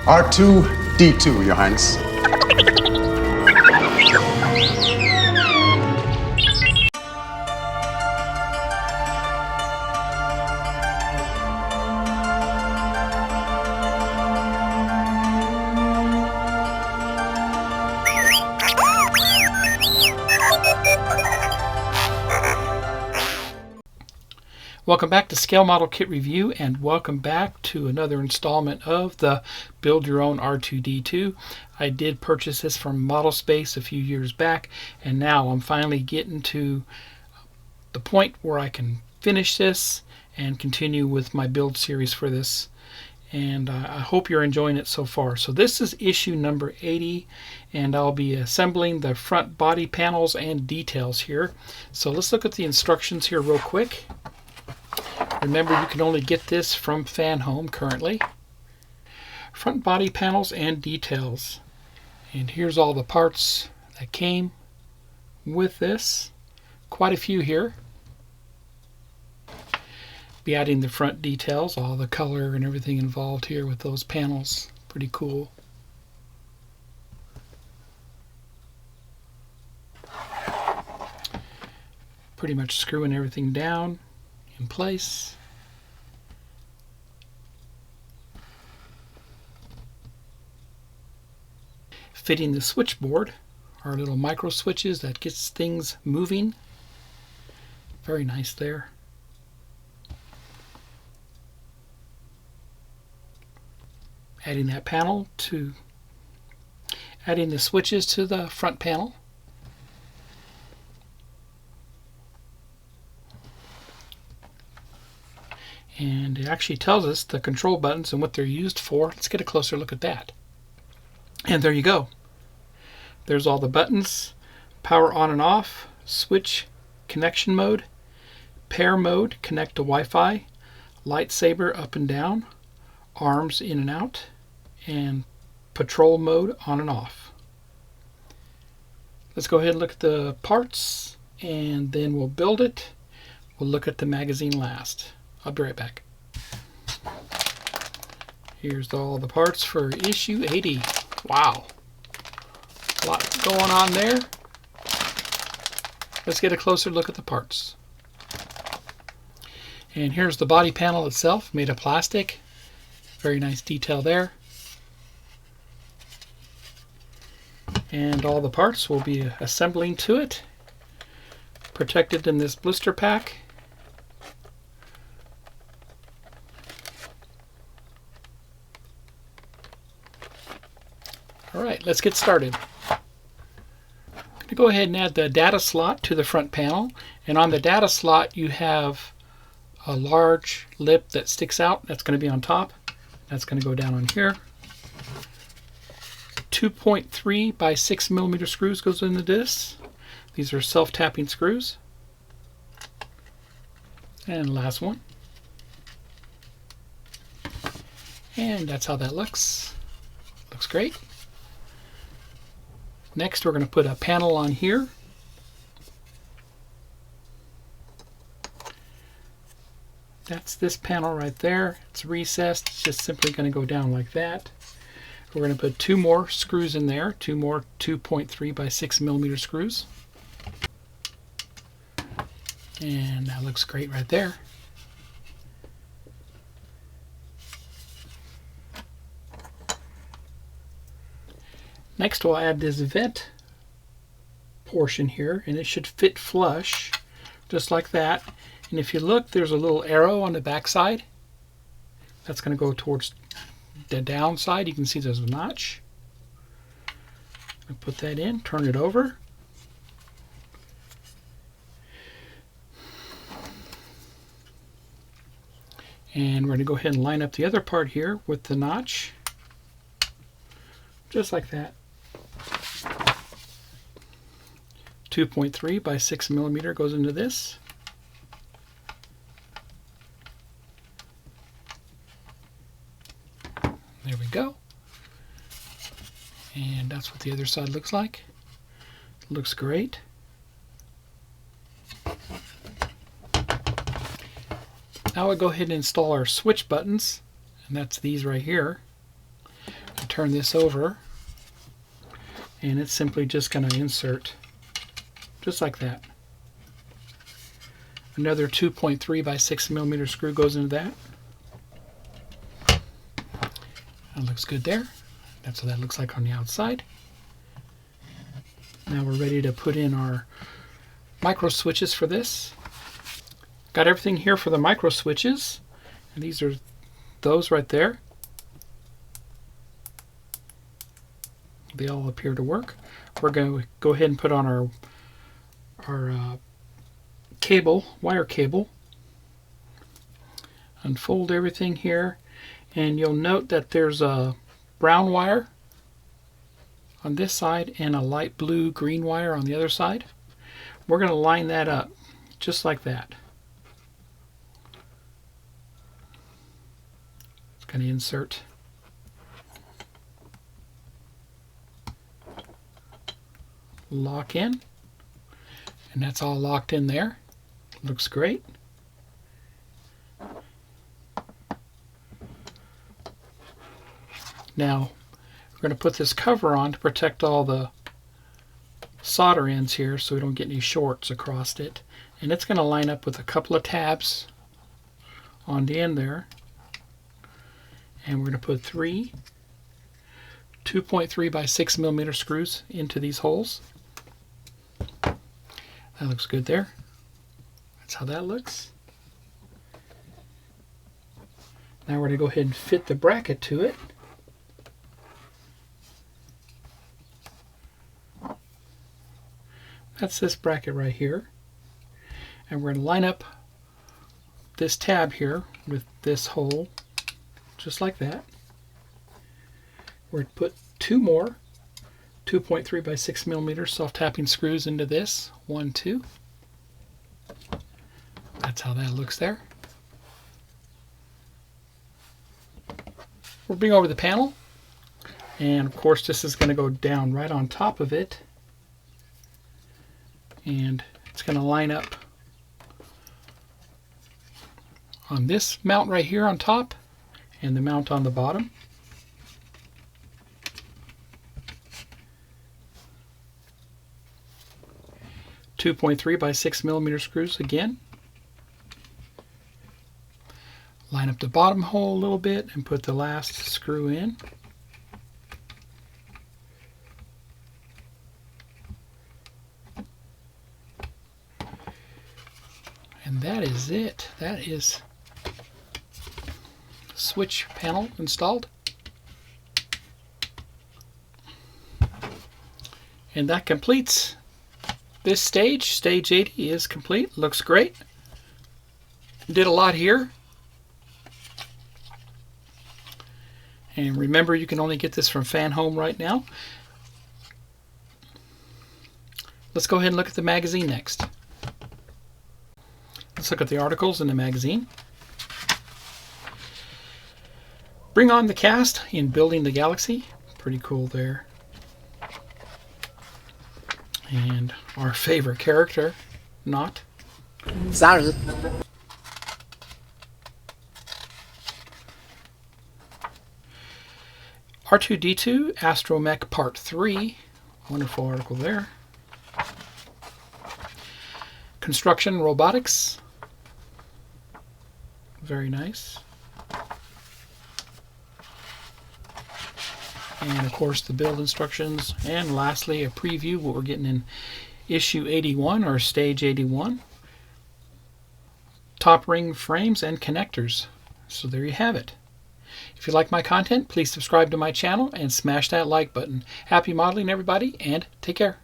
R2-D2, Your Highness. Welcome back to Scale Model Kit Review, and welcome back to another installment of the Build Your Own R2-D2. I did purchase this from Model Space a few years back, and now I'm finally getting to the point where I can finish this and continue with my build series for this. And I hope you're enjoying it so far. So this is issue number 80, and I'll be assembling the front body panels and details here. So let's look at the instructions here real quick. Remember, you can only get this from Fan Home currently. Front body panels and details. And here's all the parts that came with this. Quite a few here. Be adding the front details, all the color and everything involved here with those panels. Pretty cool. Pretty much screwing everything down in place. Fitting the switchboard, our little micro switches that gets things moving. Very nice there. Adding that panel to adding the switches to the front panel. And it actually tells us the control buttons and what they're used for. Let's get a closer look at that. And there you go. There's all the buttons. Power on and off, switch connection mode, pair mode, connect to Wi-Fi, lightsaber up and down, arms in and out, and patrol mode on and off. Let's go ahead and look at the parts, and then we'll build it. We'll look at the magazine last. I'll be right back. Here's all the parts for issue 80. Wow. A lot going on there. Let's get a closer look at the parts. And here's the body panel itself, made of plastic. Very nice detail there. And all the parts will be assembling to it. Protected in this blister pack. Alright, let's get started. I'm going to go ahead and add the data slot to the front panel. And on the data slot you have a large lip that sticks out. That's going to be on top. That's going to go down on here. 2.3 by 6 millimeter screws goes into this. These are self-tapping screws. And last one. And that's how that looks. Looks great. Next, we're going to put a panel on here. That's this panel right there. It's recessed. It's just simply going to go down like that. We're going to put two more screws in there, two more 2.3 by 6 millimeter screws. And that looks great right there. Next we'll add this vent portion here, and it should fit flush just like that. And if you look, there's a little arrow on the back side. That's going to go towards the downside. You can see there's a notch. I'll put that in, turn it over. And we're going to go ahead and line up the other part here with the notch. Just like that. 2.3 by 6 millimeter goes into this. There we go. And that's what the other side looks like. It looks great. Now we'll go ahead and install our switch buttons, and that's these right here. turn this over, and it's simply just going to insert just like that. Another 2.3 by 6 millimeter screw goes into that. That looks good there. That's what that looks like on the outside. Now we're ready to put in our micro switches for this. Got everything here for the micro switches, and these are those right there. They all appear to work. We're going to go ahead and put on our cable, wire cable. Unfold everything here, and you'll note that there's a brown wire on this side and a light blue green wire on the other side. We're going to line that up just like that. It's going to insert lock in, and that's all locked in there. Looks great. Now we're going to put this cover on to protect all the solder ends here so we don't get any shorts across it, and it's going to line up with a couple of tabs on the end there, and we're going to put 3 2.3 by 6 millimeter screws into these holes. That looks good there. That's how that looks. Now we're going to go ahead and fit the bracket to it. That's this bracket right here. And we're going to line up this tab here with this hole, just like that. We're going to put 2 more 2.3 by 6 millimeter self-tapping screws into this. 1, 2. That's how that looks there. We'll bring over the panel, and of course this is going to go down right on top of it, and it's going to line up on this mount right here on top and the mount on the bottom. .3 by 6 millimeter screws again. Line up the bottom hole a little bit and put the last screw in. And that is it. That is the switch panel installed. And that completes this stage. Stage 80 is complete. Looks great. Did a lot here. And remember, you can only get this from Fan Home right now. Let's go ahead and look at the magazine next. Let's look at the articles in the magazine. Bring on the cast in Building the Galaxy. Pretty cool there. And our favorite character, Not. Sorry. R2-D2 Astromech Part 3. Wonderful article there. Construction Robotics. Very nice. And of course the build instructions, and lastly a preview of what we're getting in issue 81 or stage 81. Top ring frames and connectors. So there you have it. If you like my content, please subscribe to my channel and smash that like button. Happy modeling, everybody, and take care.